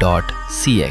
.ca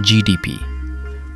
GDP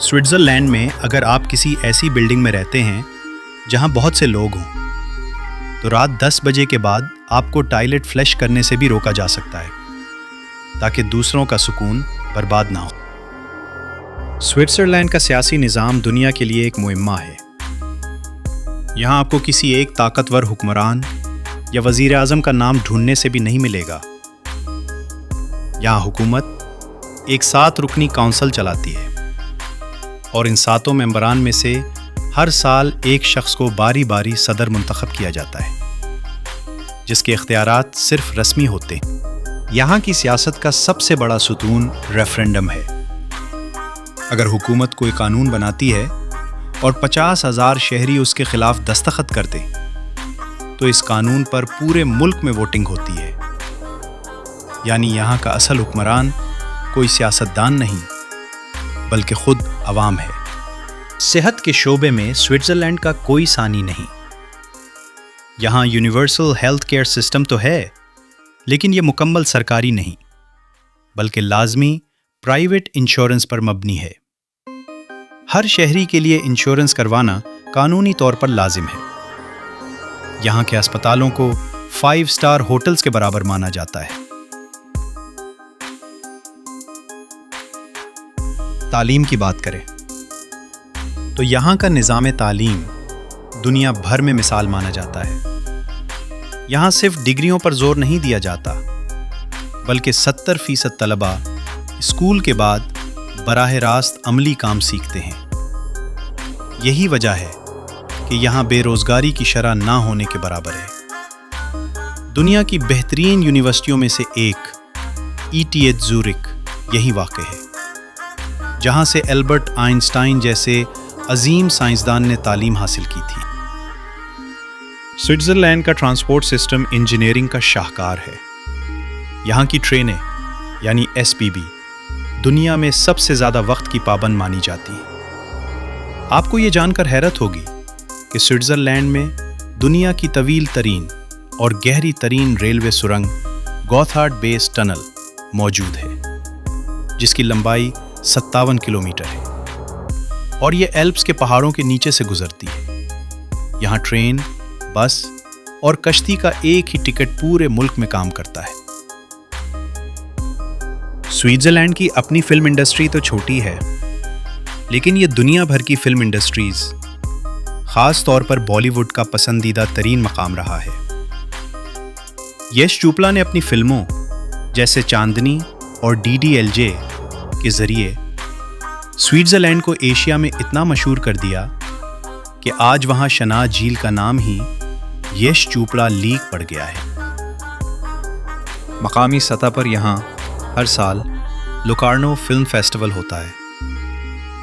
Switzerland میں اگر آپ کسی ایسی بلڈنگ میں رہتے ہیں جہاں بہت سے لوگ ہوں تو رات 10 بجے کے بعد آپ کو ٹائلٹ فلش کرنے سے بھی روکا جا سکتا ہے تاکہ دوسروں کا سکون برباد نہ ہو۔ سوئٹزرلینڈ کا سیاسی نظام دنیا کے لیے ایک معمہ ہے۔ یہاں آپ کو کسی ایک طاقتور حکمران یا وزیر اعظم کا نام ڈھونڈنے سے بھی نہیں ملے گا۔ یہاں حکومت ایک 7 رکنی کونسل چلاتی ہے اور ان 7 ممبران میں سے ہر سال ایک شخص کو باری باری صدر منتخب کیا جاتا ہے، جس کے اختیارات صرف رسمی ہوتے ہیں۔ یہاں کی سیاست کا سب سے بڑا ستون ریفرنڈم ہے۔ اگر حکومت کوئی قانون بناتی ہے اور 50,000 شہری اس کے خلاف دستخط کر دیں تو اس قانون پر پورے ملک میں ووٹنگ ہوتی ہے۔ یعنی یہاں کا اصل حکمران کوئی سیاستدان نہیں بلکہ خود عوام ہے۔ صحت کے شعبے میں سوئٹزرلینڈ کا کوئی ثانی نہیں۔ یہاں یونیورسل ہیلتھ کیئر سسٹم تو ہے، لیکن یہ مکمل سرکاری نہیں بلکہ لازمی پرائیویٹ انشورنس پر مبنی ہے۔ ہر شہری کے لیے انشورنس کروانا قانونی طور پر لازم ہے۔ یہاں کے ہسپتالوں کو 5 اسٹار ہوٹلز کے برابر مانا جاتا ہے۔ تعلیم کی بات کریں تو یہاں کا نظام تعلیم دنیا بھر میں مثال مانا جاتا ہے۔ یہاں صرف ڈگریوں پر زور نہیں دیا جاتا بلکہ 70% طلباء اسکول کے بعد براہ راست عملی کام سیکھتے ہیں۔ یہی وجہ ہے کہ یہاں بے روزگاری کی شرح نہ ہونے کے برابر ہے۔ دنیا کی بہترین یونیورسٹیوں میں سے ایک ETH زورک یہی واقع ہے، جہاں سے البرٹ آئنسٹائن جیسے عظیم سائنسدان نے تعلیم حاصل کی تھی۔ سوئٹزرلینڈ کا ٹرانسپورٹ سسٹم انجینئرنگ کا شاہکار ہے۔ یہاں کی ٹرینیں یعنی SBB دنیا میں سب سے زیادہ وقت کی پابند مانی جاتی ہیں۔ آپ کو یہ جان کر حیرت ہوگی کہ سوئٹزرلینڈ میں دنیا کی طویل ترین اور گہری ترین ریلوے سرنگ گوتھارڈ بیس ٹنل موجود ہے، جس کی لمبائی 57 کلومیٹر ہے اور یہ ایلپس کے پہاڑوں کے نیچے سے گزرتی ہے۔ یہاں ٹرین، بس اور کشتی کا ایک ہی ٹکٹ پورے ملک میں کام کرتا ہے۔ سوئٹزرلینڈ کی اپنی فلم انڈسٹری تو چھوٹی ہے، لیکن یہ دنیا بھر کی فلم انڈسٹریز، خاص طور پر بالی ووڈ کا پسندیدہ ترین مقام رہا ہے۔ یش چوپڑا نے اپنی فلموں جیسے چاندنی اور DDLJ کے ذریعے سوئٹزرلینڈ کو ایشیا میں اتنا مشہور کر دیا کہ آج وہاں شناہ جھیل کا نام ہی یش چوپڑا لیک پڑ گیا ہے۔ مقامی سطح پر یہاں ہر سال لوکارنو فلم فیسٹیول ہوتا ہے،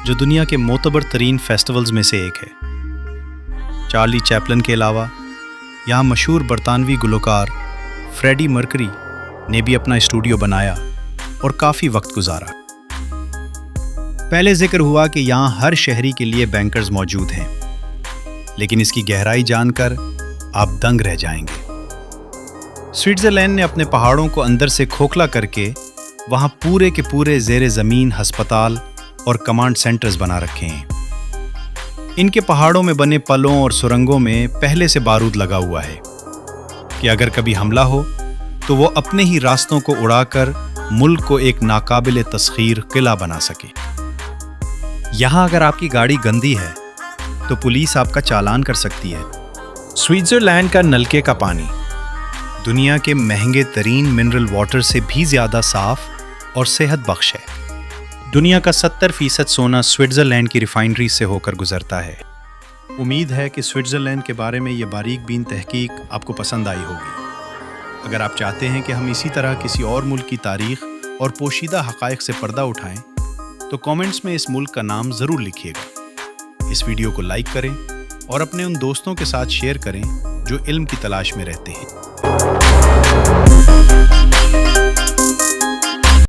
جو دنیا کے معتبر ترین فیسٹیولز میں سے ایک ہے۔ چارلی چیپلن کے علاوہ یہاں مشہور برطانوی گلوکار فریڈی مرکری نے بھی اپنا اسٹوڈیو بنایا اور کافی وقت گزارا۔ پہلے ذکر ہوا کہ یہاں ہر شہری کے لیے بینکرز موجود ہیں، لیکن اس کی گہرائی جان کر آپ دنگ رہ جائیں گے۔ سوئٹزرلینڈ نے اپنے پہاڑوں کو اندر سے کھوکھلا کر کے وہاں پورے کے پورے زیر زمین ہسپتال اور کمانڈ سینٹرز بنا رکھے ہیں۔ ان کے پہاڑوں میں بنے پلوں اور سرنگوں میں پہلے سے بارود لگا ہوا ہے کہ اگر کبھی حملہ ہو تو وہ اپنے ہی راستوں کو اڑا کر ملک کو ایک ناقابل تسخیر قلعہ بنا سکے۔ یہاں اگر آپ کی گاڑی گندی ہے تو پولیس آپ کا چالان کر سکتی ہے۔ سوئٹزرلینڈ کا نلکے کا پانی دنیا کے مہنگے ترین منرل واٹر سے بھی زیادہ صاف اور صحت بخش ہے۔ دنیا کا 70% سونا سوئٹزرلینڈ کی ریفائنری سے ہو کر گزرتا ہے۔ امید ہے کہ سوئٹزرلینڈ کے بارے میں یہ باریک بین تحقیق آپ کو پسند آئی ہوگی۔ اگر آپ چاہتے ہیں کہ ہم اسی طرح کسی اور ملک کی تاریخ اور پوشیدہ حقائق سے پردہ اٹھائیں تو کامنٹس میں اس ملک کا نام ضرور لکھیے گا۔ اس ویڈیو کو لائک کریں اور اپنے ان دوستوں کے ساتھ شیئر کریں جو علم کی تلاش میں رہتے ہیں۔